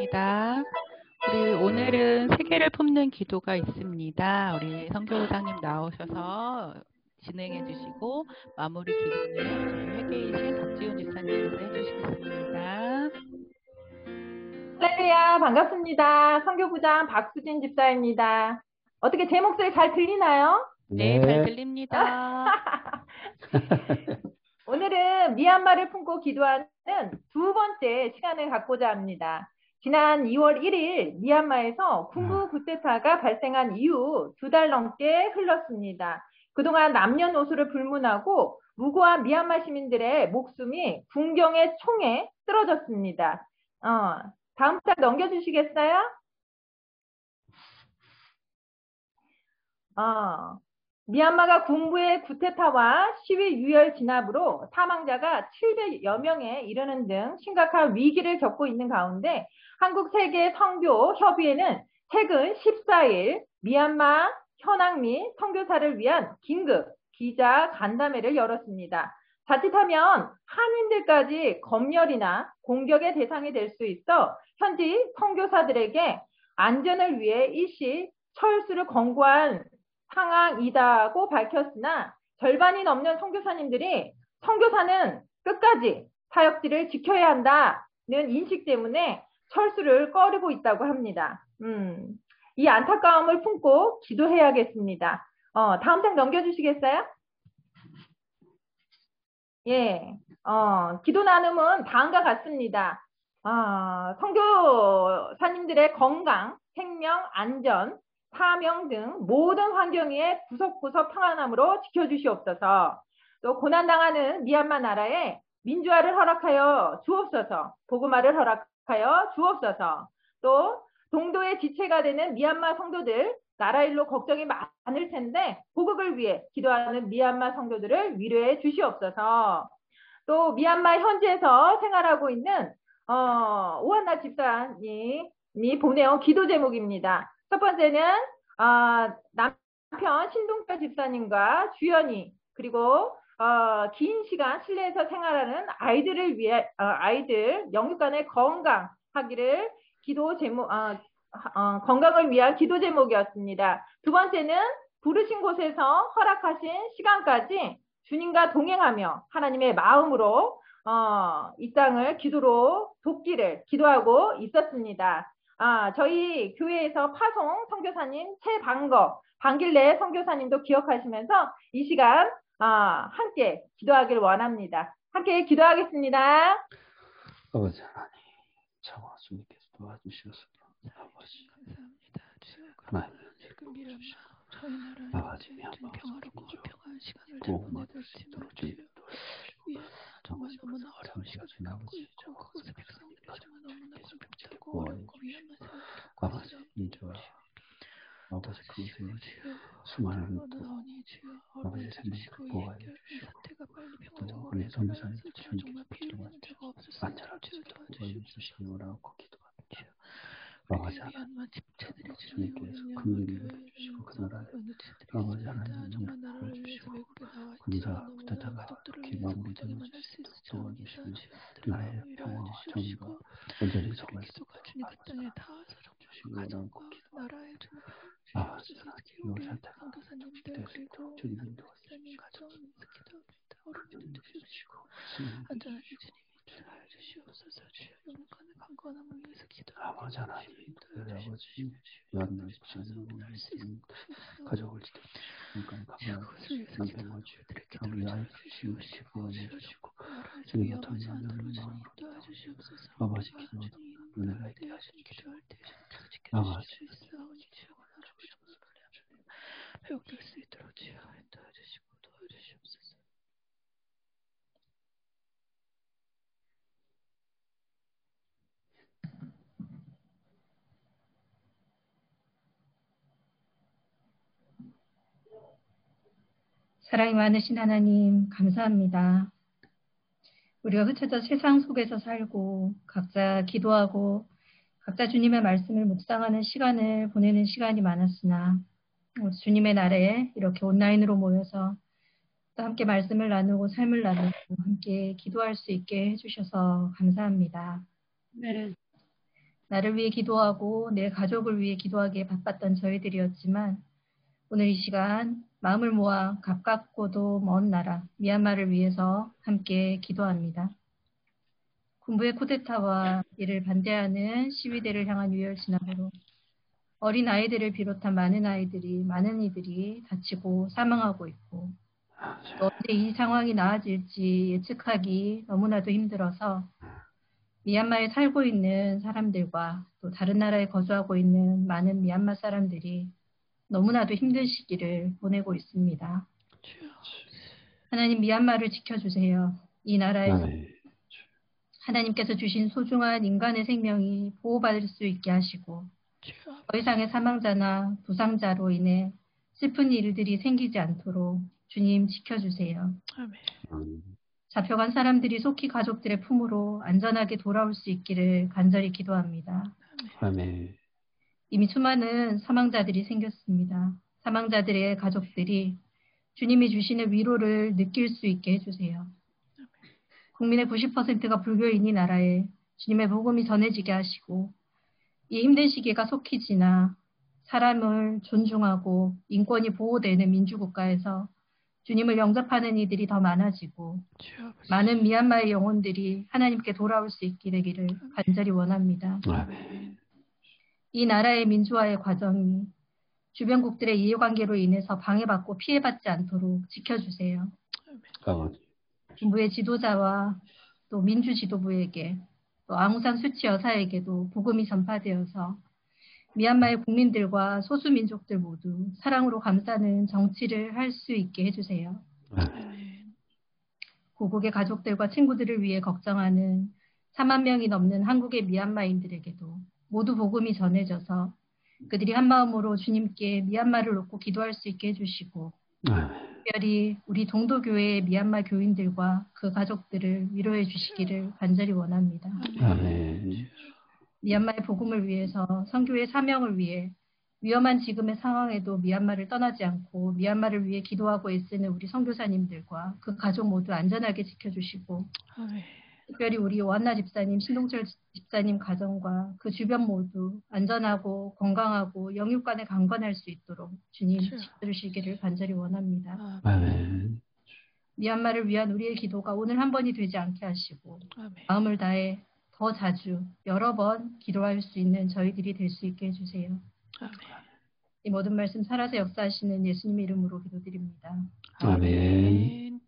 반갑습니다. 우리 오늘은 세계를 품는 기도가 있습니다. 우리 선교사님 나오셔서 진행해 주시고 마무리 기도는 우리 회계이신 박지훈 집사님께서 해주시겠습니다. 할렐루야, 반갑습니다. 선교부장 박수진 집사입니다. 어떻게 제 목소리 잘 들리나요? 네, 잘 들립니다. 오늘은 미얀마를 품고 기도하는 두 번째 시간을 갖고자 합니다. 지난 2월 1일 미얀마에서 군부 쿠데타가 발생한 이후 2달 넘게 흘렀습니다. 그동안 남녀노소를 불문하고 무고한 미얀마 시민들의 목숨이 군경의 총에 쓰러졌습니다. 다음 장 넘겨주시겠어요? 미얀마가 군부의 쿠데타와 시위 유혈 진압으로 사망자가 700여 명에 이르는 등 심각한 위기를 겪고 있는 가운데 한국 세계 선교 협의회는 최근 14일 미얀마 현황 및 선교사를 위한 긴급 기자 간담회를 열었습니다. 자칫하면 한인들까지 검열이나 공격의 대상이 될 수 있어 현지 선교사들에게 안전을 위해 일시 철수를 권고한 상황이다고 밝혔으나 절반이 넘는 선교사님들이 선교사는 끝까지 사역지를 지켜야 한다는 인식 때문에 철수를 꺼리고 있다고 합니다. 이 안타까움을 품고 기도해야겠습니다. 다음 장 넘겨주시겠어요? 예, 기도 나눔은 다음과 같습니다. 선교사님들의 건강, 생명, 안전, 사명 등 모든 환경의 구석구석 평안함으로 지켜주시옵소서. 또 고난당하는 미얀마 나라에 민주화를 허락하여 주옵소서. 복음화를 허락하여 주옵소서. 또 동도의 지체가 되는 미얀마 성도들 나라 일로 걱정이 많을 텐데 보국을 위해 기도하는 미얀마 성도들을 위로해 주시옵소서. 또 미얀마 현지에서 생활하고 있는 오한나 집사님이 보내온 기도 제목입니다. 첫 번째는 남편 신동철 집사님과 주연이 그리고 긴 시간 실내에서 생활하는 아이들을 위해 아이들 영육간의 건강하기를 기도 제목 건강을 위한 기도 제목이었습니다. 두 번째는 부르신 곳에서 허락하신 시간까지 주님과 동행하며 하나님의 마음으로 이 땅을 기도로 돕기를 기도하고 있었습니다. 저희 교회에서 파송 선교사님 방길래 선교사님도 기억하시면서 이 시간 함께 기도하길 원합니다. 함께 기도하겠습니다. 아버지 하나님, 참 주님께서 도와주셔서 아버지 하나님 저희 나라를 아버지 평화롭고 평안한 시간을 보호받을 수 보내드리지 있도록 주님 도와주시고 정말 너무나 어려운 시간을 아버지 그곳의 백성들이 정말 너무나 골핍하고 구원해 어렵고 위험한 생활을 아버지 민주와 아버지 그곳에 수많은 아버지 생명을 보호해 주시고 또 우리 선교사님 주님께서 정말 안전하게 보호해 주시기 원하고 기도합니다. 아버지 하나님 주님께서 긍휼히 여겨주시고 그 나라에 아버지 하나님 영향을 주시고 군사 쿠데타가 그렇게 마무리되는 수 있도록 도와주시며 나라의 평화와 정의가 온전히 정말 수 있도록 아버지 주시기 원하고 기도합니다. 아버지 하나님 우리 상태가 기도했고 주님 인도하시고 긍휼히 여겨주시고 안전하게 주님이 잘 주시옵소서. 주여 영원한 강건함을 위해서 기도합니다. 아버지 하나님 우리 아버지 요한나 집사님 가족을 지켜주시고 영원한 강건함을 남편과 주여 우리 아이를 지키고 구원해 주시고 주님 같은 하나님의 마음으로 기도하옵소서. 아버지 기도하다 은혜가 있게 하시옵소서. 아버지 회복될 수 있도록 주여 인도하시고 도와주시옵소서. 사랑이 많으신 하나님 감사합니다. 우리가 흩어져 세상 속에서 살고 각자 기도하고 각자 주님의 말씀을 묵상하는 시간을 보내는 시간이 많았으나 주님의 날에 이렇게 온라인으로 모여서 또 함께 말씀을 나누고 삶을 나누고 함께 기도할 수 있게 해주셔서 감사합니다. 네. 나를 위해 기도하고 내 가족을 위해 기도하기에 바빴던 저희들이었지만 오늘 이 시간 마음을 모아 가깝고도 먼 나라 미얀마를 위해서 함께 기도합니다. 군부의 쿠데타와 이를 반대하는 시위대를 향한 유혈 진압으로 어린 아이들을 비롯한 많은 이들이 다치고 사망하고 있고 또 언제 이 상황이 나아질지 예측하기 너무나도 힘들어서 미얀마에 살고 있는 사람들과 또 다른 나라에 거주하고 있는 많은 미얀마 사람들이 너무나도 힘든 시기를 보내고 있습니다. 하나님 미얀마를 지켜주세요. 이 나라에서 하나님께서 주신 소중한 인간의 생명이 보호받을 수 있게 하시고 더 이상의 사망자나 부상자로 인해 슬픈 일들이 생기지 않도록 주님 지켜주세요. 잡혀간 사람들이 속히 가족들의 품으로 안전하게 돌아올 수 있기를 간절히 기도합니다. 아멘. 이미 수많은 사망자들이 생겼습니다. 사망자들의 가족들이 주님이 주시는 위로를 느낄 수 있게 해주세요. 국민의 90%가 불교인 이 나라에 주님의 복음이 전해지게 하시고 이 힘든 시기가 속히 지나 사람을 존중하고 인권이 보호되는 민주국가에서 주님을 영접하는 이들이 더 많아지고 많은 미얀마의 영혼들이 하나님께 돌아올 수 있게 되기를 간절히 원합니다. 이 나라의 민주화의 과정이 주변국들의 이해관계로 인해서 방해받고 피해받지 않도록 지켜주세요. 군부의 지도자와 또 민주 지도부에게 또 앙산 수치 여사에게도 복음이 전파되어서 미얀마의 국민들과 소수민족들 모두 사랑으로 감싸는 정치를 할 수 있게 해주세요. 고국의 가족들과 친구들을 위해 걱정하는 4만 명이 넘는 한국의 미얀마인들에게도 모두 복음이 전해져서 그들이 한마음으로 주님께 미얀마를 놓고 기도할 수 있게 해주시고 특별히 우리 동도교회의 미얀마 교인들과 그 가족들을 위로해 주시기를 간절히 원합니다. 미얀마의 복음을 위해서 선교의 사명을 위해 위험한 지금의 상황에도 미얀마를 떠나지 않고 미얀마를 위해 기도하고 애쓰는 우리 선교사님들과 그 가족 모두 안전하게 지켜주시고 특별히 우리 오한나 집사님, 신동철 집사님 가정과 그 주변 모두 안전하고 건강하고 영육간에 강건할 수 있도록 주님 지켜주시기를 간절히 원합니다. 미얀마를 위한 우리의 기도가 오늘 한 번이 되지 않게 하시고 마음을 다해 더 자주 여러 번 기도할 수 있는 저희들이 될 수 있게 해주세요. 이 모든 말씀 살아서 역사하시는 예수님 이름으로 기도드립니다. 아멘.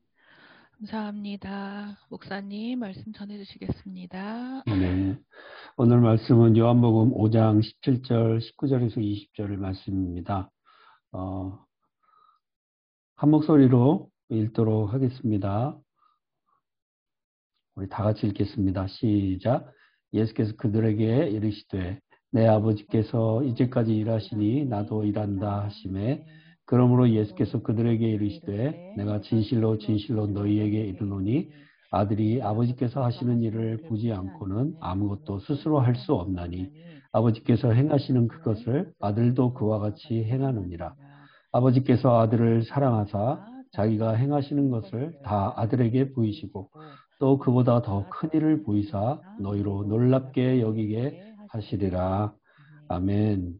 감사합니다. 목사님 말씀 전해주시겠습니다. 네. 오늘 말씀은 요한복음 5장 17절, 19절에서 20절의 말씀입니다. 한 목소리로 읽도록 하겠습니다. 우리 다 같이 읽겠습니다. 시작. 예수께서 그들에게 이르시되 내 아버지께서 이제까지 일하시니 나도 일한다 하시매 그러므로 예수께서 그들에게 이르시되 내가 진실로 진실로 너희에게 이르노니 아들이 아버지께서 하시는 일을 보지 않고는 아무것도 스스로 할 수 없나니 아버지께서 행하시는 그것을 아들도 그와 같이 행하느니라. 아버지께서 아들을 사랑하사 자기가 행하시는 것을 다 아들에게 보이시고 또 그보다 더 큰 일을 보이사 너희로 놀랍게 여기게 하시리라. 아멘.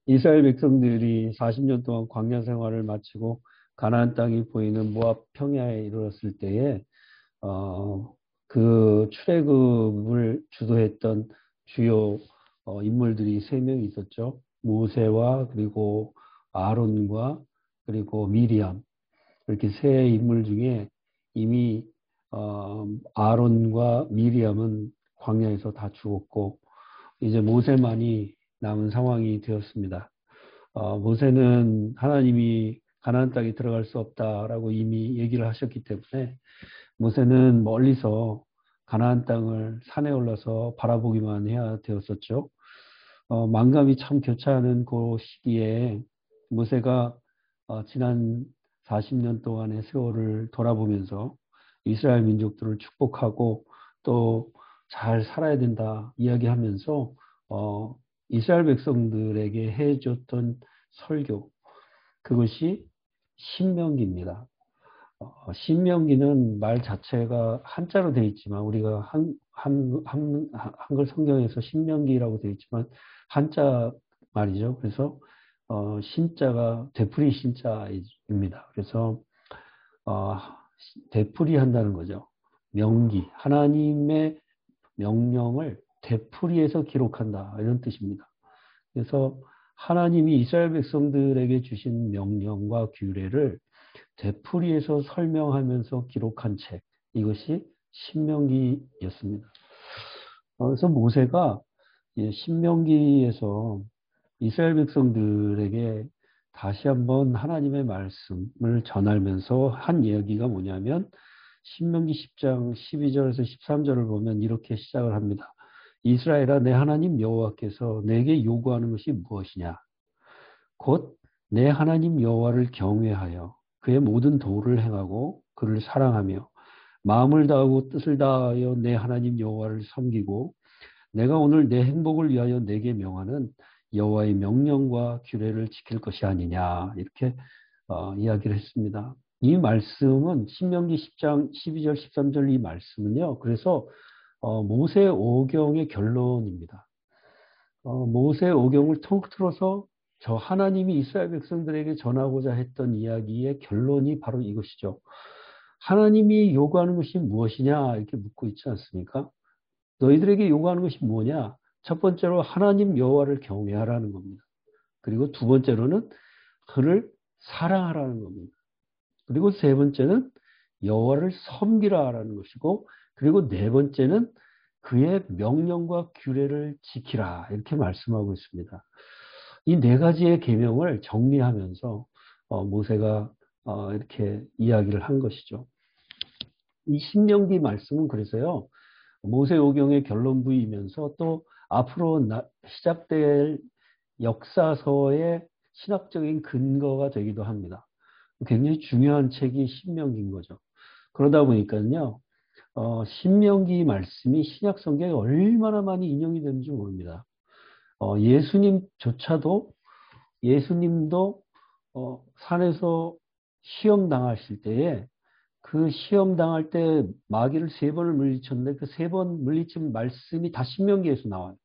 이스라엘 백성들이 40년 동안 광야 생활을 마치고 가나안 땅이 보이는 모압 평야에 이르렀을 때에 그 출애굽을 주도했던 주요 인물들이 3명이 있었죠. 모세와 그리고 아론과 그리고 미리암, 이렇게 3 인물 중에 이미 아론과 미리암은 광야에서 다 죽었고 이제 모세만이 남은 상황이 되었습니다. 모세는 하나님이 가나안 땅에 들어갈 수 없다라고 이미 얘기를 하셨기 때문에 모세는 멀리서 가나안 땅을 산에 올라서 바라보기만 해야 되었었죠. 만감이 참 교차하는 그 시기에 모세가 지난 40년 동안의 세월을 돌아보면서 이스라엘 민족들을 축복하고 또 잘 살아야 된다 이야기하면서 이스라엘 백성들에게 해줬던 설교, 그것이 신명기입니다. 신명기는 말 자체가 한자로 되어 있지만 우리가 한글 성경에서 신명기라고 되어 있지만 한자 말이죠. 그래서 신자가 되풀이 신자입니다. 그래서 되풀이 한다는 거죠. 명기, 하나님의 명령을 되풀이해서 기록한다 이런 뜻입니다. 그래서 하나님이 이스라엘 백성들에게 주신 명령과 규례를 되풀이해서 설명하면서 기록한 책, 이것이 신명기였습니다. 그래서 모세가 신명기에서 이스라엘 백성들에게 다시 한번 하나님의 말씀을 전하면서 한 이야기가 뭐냐면 신명기 10장 12절에서 13절을 보면 이렇게 시작을 합니다. 이스라엘아, 내 하나님 여호와께서 내게 요구하는 것이 무엇이냐? 곧 내 하나님 여호와를 경외하여 그의 모든 도를 행하고 그를 사랑하며 마음을 다하고 뜻을 다하여 내 하나님 여호와를 섬기고 내가 오늘 내 행복을 위하여 내게 명하는 여호와의 명령과 규례를 지킬 것이 아니냐, 이렇게 이야기를 했습니다. 이 말씀은 신명기 10장 12절 13절 이 말씀은요. 그래서 모세 오경의 결론입니다. 모세 오경을 통틀어서 저 하나님이 이스라엘 백성들에게 전하고자 했던 이야기의 결론이 바로 이것이죠. 하나님이 요구하는 것이 무엇이냐 이렇게 묻고 있지 않습니까? 너희들에게 요구하는 것이 뭐냐? 첫 번째로 하나님 여호와를 경외하라는 겁니다. 그리고 두 번째로는 그를 사랑하라는 겁니다. 그리고 세 번째는 여호와를 섬기라라는 것이고, 그리고 네 번째는 그의 명령과 규례를 지키라 이렇게 말씀하고 있습니다. 이 네 가지의 계명을 정리하면서 모세가 이렇게 이야기를 한 것이죠. 이 신명기 말씀은 그래서요, 모세오경의 결론부이면서 또 앞으로 시작될 역사서의 신학적인 근거가 되기도 합니다. 굉장히 중요한 책이 신명기인 거죠. 그러다 보니까요, 신명기 말씀이 신약 성경에 얼마나 많이 인용이 되는지 모릅니다. 예수님도 산에서 시험 당하실 때에 그 시험 당할 때 마귀를 3번을 물리쳤는데 그 3번 물리친 말씀이 다 신명기에서 나와요.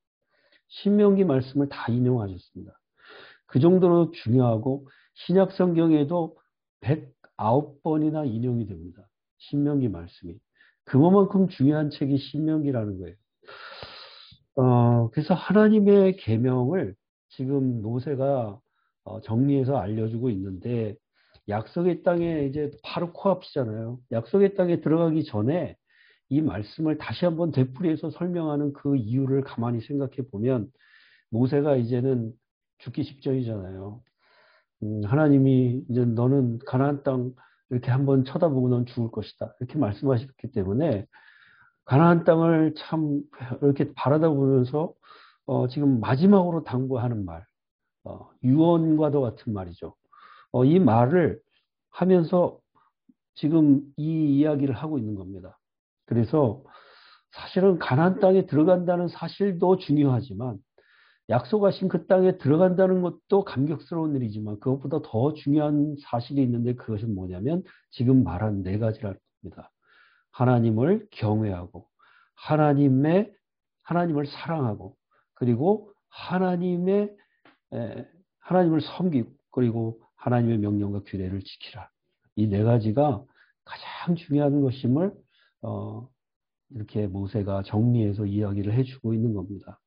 신명기 말씀을 다 인용하셨습니다. 그 정도로 중요하고 신약 성경에도 109번이나 인용이 됩니다. 신명기 말씀이. 그만큼 중요한 책이 신명기라는 거예요. 그래서 하나님의 계명을 지금 모세가 정리해서 알려주고 있는데, 약속의 땅에 이제 바로 코앞이잖아요. 약속의 땅에 들어가기 전에 이 말씀을 다시 한번 되풀이해서 설명하는 그 이유를 가만히 생각해 보면, 모세가 이제는 죽기 직전이잖아요. 하나님이 이제 너는 가나안 땅 이렇게 한번 쳐다보고 넌 죽을 것이다 이렇게 말씀하셨기 때문에 가나안 땅을 참 이렇게 바라다 보면서 지금 마지막으로 당부하는 말, 유언과도 같은 말이죠. 이 말을 하면서 지금 이 이야기를 하고 있는 겁니다. 그래서 사실은 가나안 땅에 들어간다는 사실도 중요하지만 약속하신 그 땅에 들어간다는 것도 감격스러운 일이지만 그것보다 더 중요한 사실이 있는데, 그것은 뭐냐면 지금 말한 4가지라는 겁니다. 하나님을 경외하고 하나님을 사랑하고 그리고 하나님을 섬기고 그리고 하나님의 명령과 규례를 지키라. 이 4가지가 가장 중요한 것임을 이렇게 모세가 정리해서 이야기를 해주고 있는 겁니다.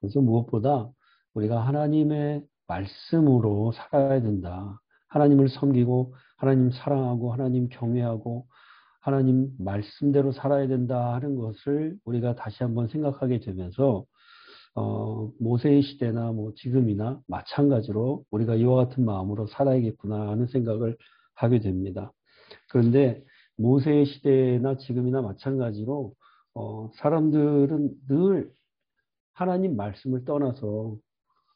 그래서 무엇보다 우리가 하나님의 말씀으로 살아야 된다. 하나님을 섬기고 하나님 사랑하고 하나님 경외하고 하나님 말씀대로 살아야 된다 하는 것을 우리가 다시 한번 생각하게 되면서 모세의 시대나 뭐 지금이나 마찬가지로 우리가 이와 같은 마음으로 살아야겠구나 하는 생각을 하게 됩니다. 그런데 모세의 시대나 지금이나 마찬가지로 사람들은 늘 하나님 말씀을 떠나서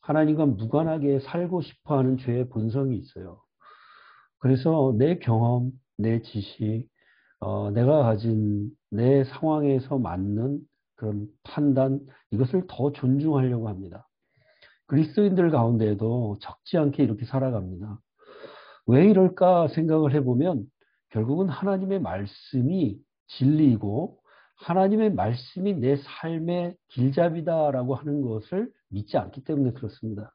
하나님과 무관하게 살고 싶어하는 죄의 본성이 있어요. 그래서 내 경험, 내 지식, 내가 가진 내 상황에서 맞는 그런 판단, 이것을 더 존중하려고 합니다. 그리스도인들 가운데에도 적지 않게 이렇게 살아갑니다. 왜 이럴까 생각을 해보면 결국은 하나님의 말씀이 진리이고 하나님의 말씀이 내 삶의 길잡이다라고 하는 것을 믿지 않기 때문에 그렇습니다.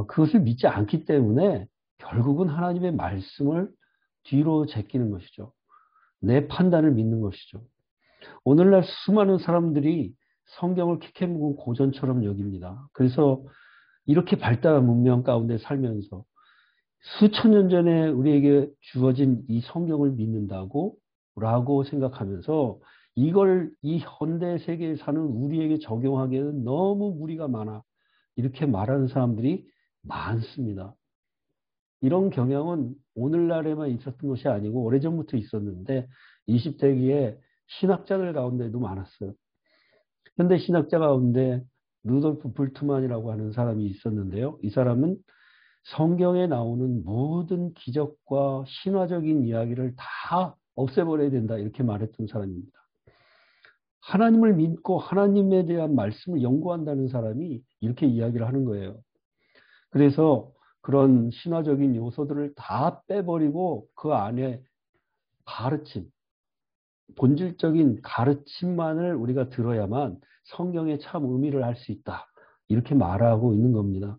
그것을 믿지 않기 때문에 결국은 하나님의 말씀을 뒤로 제끼는 것이죠. 내 판단을 믿는 것이죠. 오늘날 수많은 사람들이 성경을 캐캐묵은 고전처럼 여깁니다. 그래서 이렇게 발달한 문명 가운데 살면서 수천 년 전에 우리에게 주어진 이 성경을 믿는다고 라고 생각하면서 이걸 이 현대 세계에 사는 우리에게 적용하기에는 너무 무리가 많아. 이렇게 말하는 사람들이 많습니다. 이런 경향은 오늘날에만 있었던 것이 아니고 오래전부터 있었는데 20세기에 신학자들 가운데도 많았어요. 현대 신학자 가운데 루돌프 불트만이라고 하는 사람이 있었는데요. 이 사람은 성경에 나오는 모든 기적과 신화적인 이야기를 다 없애버려야 된다 이렇게 말했던 사람입니다. 하나님을 믿고 하나님에 대한 말씀을 연구한다는 사람이 이렇게 이야기를 하는 거예요. 그래서 그런 신화적인 요소들을 다 빼버리고 그 안에 가르침, 본질적인 가르침만을 우리가 들어야만 성경의 참 의미를 알 수 있다. 이렇게 말하고 있는 겁니다.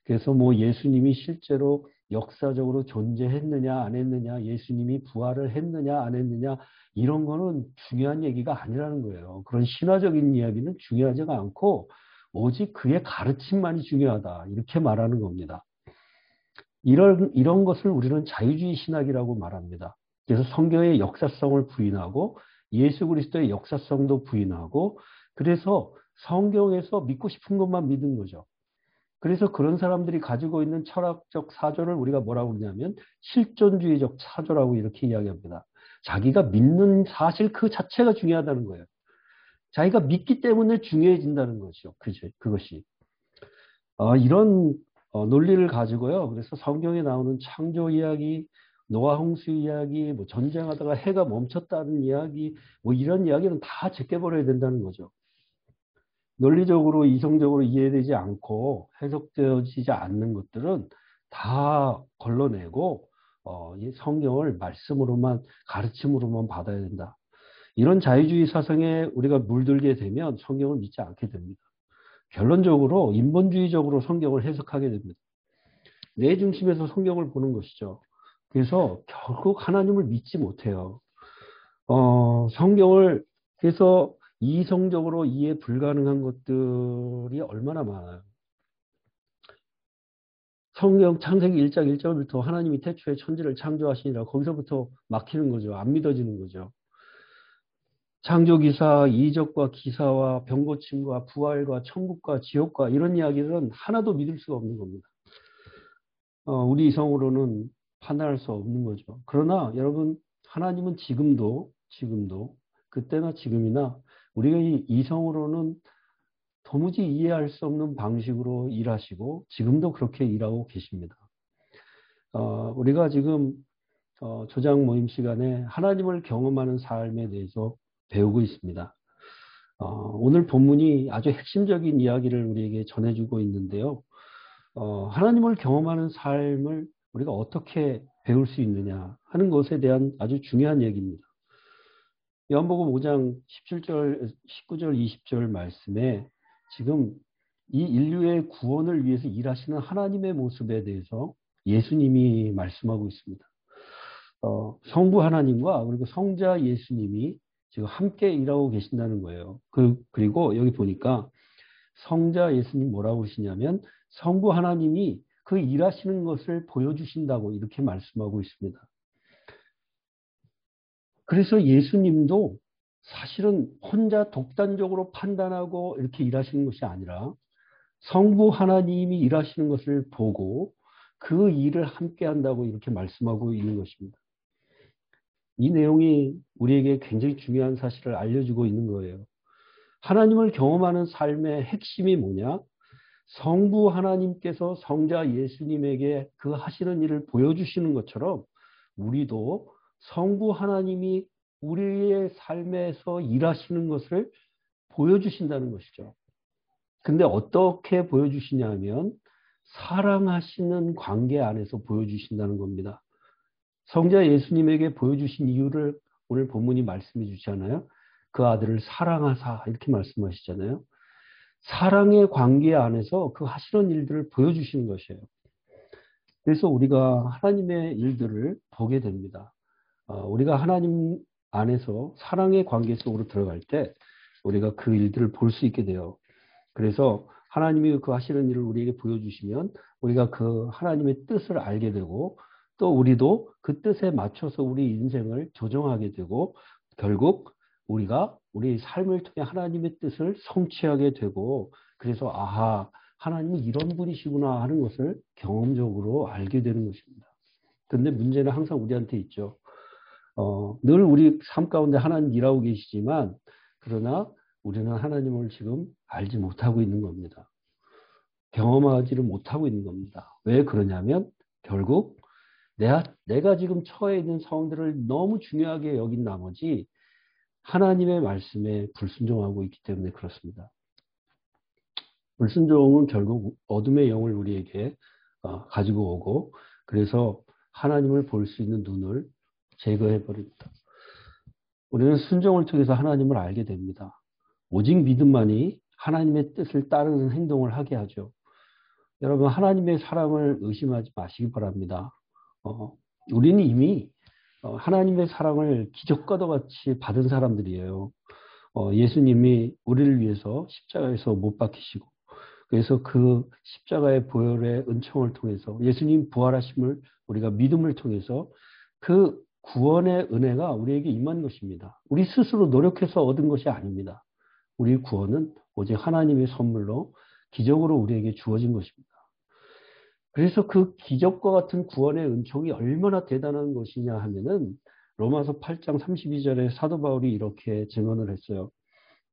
그래서 뭐 예수님이 실제로 역사적으로 존재했느냐 안 했느냐, 예수님이 부활을 했느냐 안 했느냐 이런 거는 중요한 얘기가 아니라는 거예요. 그런 신화적인 이야기는 중요하지가 않고 오직 그의 가르침만이 중요하다. 이렇게 말하는 겁니다. 이런 것을 우리는 자유주의 신학이라고 말합니다. 그래서 성경의 역사성을 부인하고 예수 그리스도의 역사성도 부인하고 그래서 성경에서 믿고 싶은 것만 믿는 거죠. 그래서 그런 사람들이 가지고 있는 철학적 사조를 우리가 뭐라고 그러냐면 실존주의적 사조라고 이렇게 이야기합니다. 자기가 믿는 사실 그 자체가 중요하다는 거예요. 자기가 믿기 때문에 중요해진다는 거죠. 그것이. 이런 논리를 가지고요. 그래서 성경에 나오는 창조 이야기, 노아 홍수 이야기, 뭐 전쟁하다가 해가 멈췄다는 이야기, 뭐 이런 이야기는 다 제껴버려야 된다는 거죠. 논리적으로 이성적으로 이해되지 않고 해석되어지지 않는 것들은 다 걸러내고 이 성경을 말씀으로만 가르침으로만 받아야 된다. 이런 자유주의 사상에 우리가 물들게 되면 성경을 믿지 않게 됩니다. 결론적으로 인본주의적으로 성경을 해석하게 됩니다. 내 중심에서 성경을 보는 것이죠. 그래서 결국 하나님을 믿지 못해요. 성경을 그래서 이성적으로 이해 불가능한 것들이 얼마나 많아요. 성경 창세기 1장 1절부터 하나님이 태초에 천지를 창조하시니라 거기서부터 막히는 거죠. 안 믿어지는 거죠. 창조기사, 이적과 기사와 병고침과 부활과 천국과 지옥과 이런 이야기들은 하나도 믿을 수가 없는 겁니다. 우리 이성으로는 판단할 수 없는 거죠. 그러나 여러분 하나님은 지금도 그때나 지금이나 우리가 이 이성으로는 도무지 이해할 수 없는 방식으로 일하시고 지금도 그렇게 일하고 계십니다. 우리가 지금 조장 모임 시간에 하나님을 경험하는 삶에 대해서 배우고 있습니다. 오늘 본문이 아주 핵심적인 이야기를 우리에게 전해주고 있는데요. 하나님을 경험하는 삶을 우리가 어떻게 배울 수 있느냐 하는 것에 대한 아주 중요한 얘기입니다. 요한복음 5장 17절, 19절, 20절 말씀에 지금 이 인류의 구원을 위해서 일하시는 하나님의 모습에 대해서 예수님이 말씀하고 있습니다. 성부 하나님과 그리고 성자 예수님이 지금 함께 일하고 계신다는 거예요. 그리고 여기 보니까 성자 예수님 뭐라고 그러시냐면 성부 하나님이 그 일하시는 것을 보여주신다고 이렇게 말씀하고 있습니다. 그래서 예수님도 사실은 혼자 독단적으로 판단하고 이렇게 일하시는 것이 아니라 성부 하나님이 일하시는 것을 보고 그 일을 함께 한다고 이렇게 말씀하고 있는 것입니다. 이 내용이 우리에게 굉장히 중요한 사실을 알려주고 있는 거예요. 하나님을 경험하는 삶의 핵심이 뭐냐? 성부 하나님께서 성자 예수님에게 그 하시는 일을 보여주시는 것처럼 우리도 성부 하나님이 우리의 삶에서 일하시는 것을 보여주신다는 것이죠. 근데 어떻게 보여주시냐면 사랑하시는 관계 안에서 보여주신다는 겁니다. 성자 예수님에게 보여주신 이유를 오늘 본문이 말씀해 주잖아요. 그 아들을 사랑하사 이렇게 말씀하시잖아요. 사랑의 관계 안에서 그 하시는 일들을 보여주시는 것이에요. 그래서 우리가 하나님의 일들을 보게 됩니다. 우리가 하나님 안에서 사랑의 관계 속으로 들어갈 때 우리가 그 일들을 볼 수 있게 돼요. 그래서 하나님이 그 하시는 일을 우리에게 보여주시면 우리가 그 하나님의 뜻을 알게 되고 또 우리도 그 뜻에 맞춰서 우리 인생을 조정하게 되고 결국 우리가 우리 삶을 통해 하나님의 뜻을 성취하게 되고 그래서 아하 하나님이 이런 분이시구나 하는 것을 경험적으로 알게 되는 것입니다. 근데 문제는 항상 우리한테 있죠. 늘 우리 삶 가운데 하나님 일하고 계시지만 그러나 우리는 하나님을 지금 알지 못하고 있는 겁니다. 경험하지를 못하고 있는 겁니다. 왜 그러냐면 결국 내가 지금 처해 있는 상황들을 너무 중요하게 여긴 나머지 하나님의 말씀에 불순종하고 있기 때문에 그렇습니다. 불순종은 결국 어둠의 영을 우리에게 가지고 오고 그래서 하나님을 볼 수 있는 눈을 제거해버립니다. 우리는 순종을 통해서 하나님을 알게 됩니다. 오직 믿음만이 하나님의 뜻을 따르는 행동을 하게 하죠. 여러분 하나님의 사랑을 의심하지 마시기 바랍니다. 우리는 이미 하나님의 사랑을 기적과도 같이 받은 사람들이에요. 예수님이 우리를 위해서 십자가에서 못 박히시고 그래서 그 십자가의 보혈의 은총을 통해서 예수님 부활하심을 우리가 믿음을 통해서 그 구원의 은혜가 우리에게 임한 것입니다. 우리 스스로 노력해서 얻은 것이 아닙니다. 우리 구원은 오직 하나님의 선물로 기적으로 우리에게 주어진 것입니다. 그래서 그 기적과 같은 구원의 은총이 얼마나 대단한 것이냐 하면은 로마서 8장 32절에 사도 바울이 이렇게 증언을 했어요.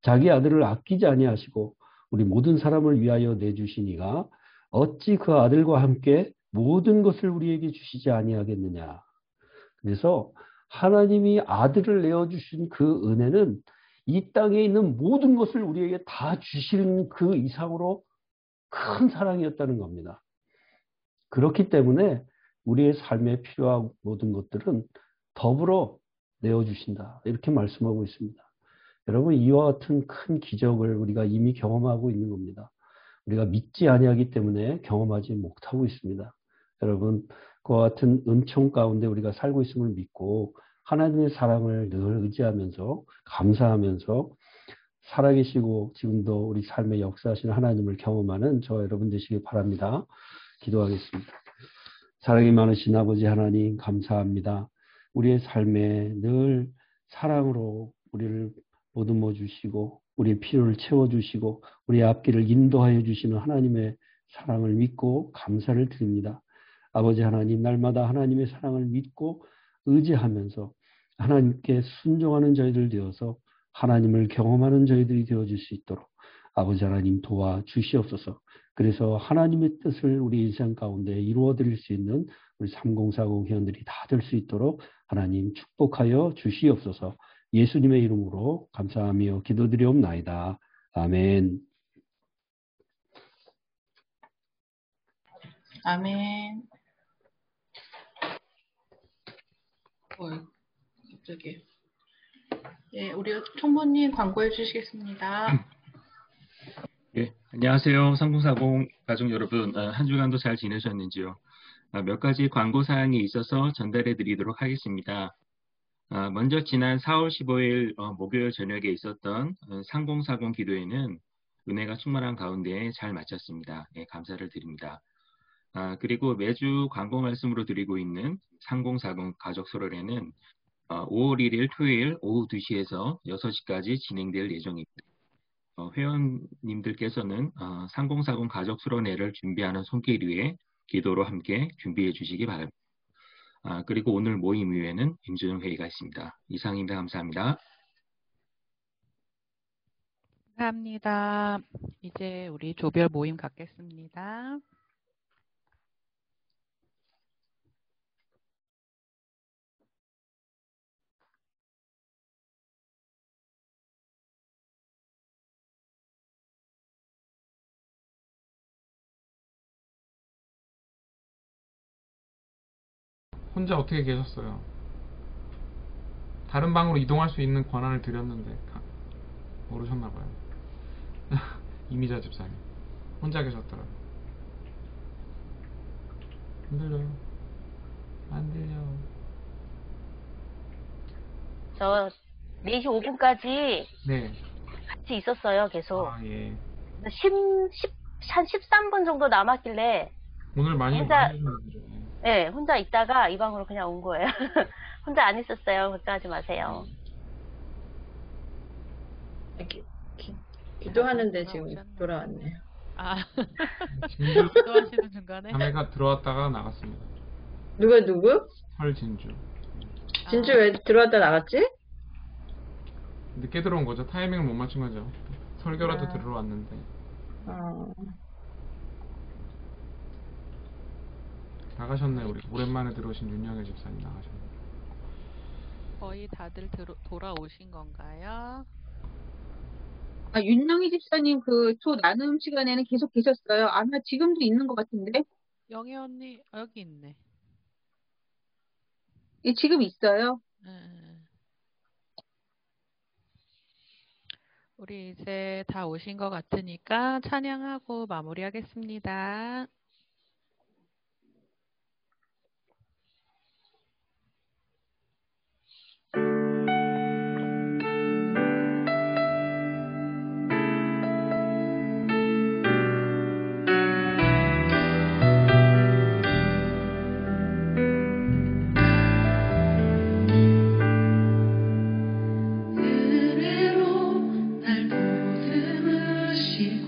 자기 아들을 아끼지 아니하시고 우리 모든 사람을 위하여 내주시니가 어찌 그 아들과 함께 모든 것을 우리에게 주시지 아니하겠느냐. 그래서 하나님이 아들을 내어주신 그 은혜는 이 땅에 있는 모든 것을 우리에게 다 주시는 그 이상으로 큰 사랑이었다는 겁니다. 그렇기 때문에 우리의 삶에 필요한 모든 것들은 더불어 내어주신다. 이렇게 말씀하고 있습니다. 여러분 이와 같은 큰 기적을 우리가 이미 경험하고 있는 겁니다. 우리가 믿지 아니하기 때문에 경험하지 못하고 있습니다. 여러분 그와 같은 은총 가운데 우리가 살고 있음을 믿고 하나님의 사랑을 늘 의지하면서 감사하면서 살아계시고 지금도 우리 삶의 역사하시는 하나님을 경험하는 저와 여러분 되시길 바랍니다. 기도하겠습니다. 사랑이 많으신 아버지 하나님 감사합니다. 우리의 삶에 늘 사랑으로 우리를 보듬어 주시고 우리의 필요를 채워주시고 우리의 앞길을 인도하여 주시는 하나님의 사랑을 믿고 감사를 드립니다. 아버지 하나님 날마다 하나님의 사랑을 믿고 의지하면서 하나님께 순종하는 저희들 되어서 하나님을 경험하는 저희들이 되어줄 수 있도록 아버지 하나님 도와주시옵소서. 그래서 하나님의 뜻을 우리 인생 가운데 이루어드릴 수 있는 우리 3040 회원들이 다 될 수 있도록 하나님 축복하여 주시옵소서. 예수님의 이름으로 감사하며 기도드리옵나이다. 아멘. 아멘. 갑자기. 예, 우리 총무님 광고해 주시겠습니다. 예, 안녕하세요. 3040 가족 여러분. 한 주간도 잘 지내셨는지요? 몇 가지 광고 사항이 있어서 전달해 드리도록 하겠습니다. 먼저 지난 4월 15일 목요일 저녁에 있었던 3040 기도회는 은혜가 충만한 가운데 잘 마쳤습니다. 예, 감사를 드립니다. 그리고 매주 광고 말씀으로 드리고 있는 3040 가족 소로회는 5월 1일 토요일 오후 2시에서 6시까지 진행될 예정입니다. 회원님들께서는 3040 가족 수련회를 준비하는 손길 위에 기도로 함께 준비해 주시기 바랍니다. 그리고 오늘 모임 이후에는 임조정 회의가 있습니다. 이상입니다. 감사합니다. 감사합니다. 이제 우리 조별 모임 갖겠습니다. 혼자 어떻게 계셨어요? 다른 방으로 이동할 수 있는 권한을 드렸는데 모르셨나봐요. 이미자 집사님 혼자 계셨더라고요. 안 들려요. 안 들려. 저 4시 5분까지 네. 같이 있었어요, 계속. 아, 예. 한 13분 정도 남았길래, 오늘 많이 혼자- 해주셨는데. 네, 혼자 있다가 이 방으로 그냥 온 거예요. 혼자 안 있었어요. 걱정하지 마세요. 기도하는데 지금 돌아왔네요. 아, 진주 기도하시는 중간에? 자매가 들어왔다가 나갔습니다. 누구? 설진주. 진주 왜 들어왔다 나갔지? 늦게 들어온 거죠. 타이밍을 못 맞춘 거죠. 설교라도 아. 들어왔는데. 나가셨네요. 우리 오랜만에 들어오신 윤영애 집사님 나가셨네요. 거의 다들 돌아오신 건가요? 아, 윤영희 집사님 그 초 나눔 시간에는 계속 계셨어요. 아마 지금도 있는 것 같은데. 영애 언니, 여기 있네. 예, 지금 있어요. 우리 이제 다 오신 것 같으니까 찬양하고 마무리하겠습니다. 은혜로 날 보듬으시고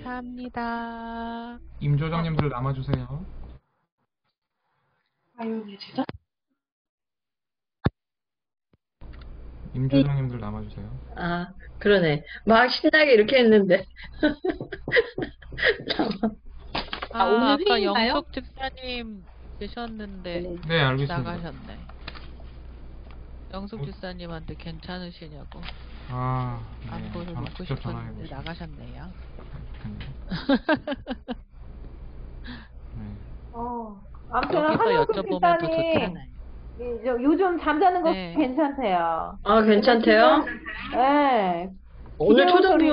감사합니다. 임조정님들 남아주세요. 아유, 진짜? 임조정님들 남아주세요. 아, 그러네. 막 신나게 이렇게 했는데. 오늘 아까 회의인가요? 영석 집사님 계셨는데 네, 알겠습니다. 나가셨네. 영숙 집사님한테 괜찮으시냐고 안부를 묻고 직접 싶었는데 전화해보시죠. 나가셨네요. 네. 아무튼 여기서 한영숙 여쭤보면 더 집사님 좋잖아요. 요즘 잠자는 거 네. 괜찮대요. 아, 괜찮대요? 네. 오늘 기대온 초등부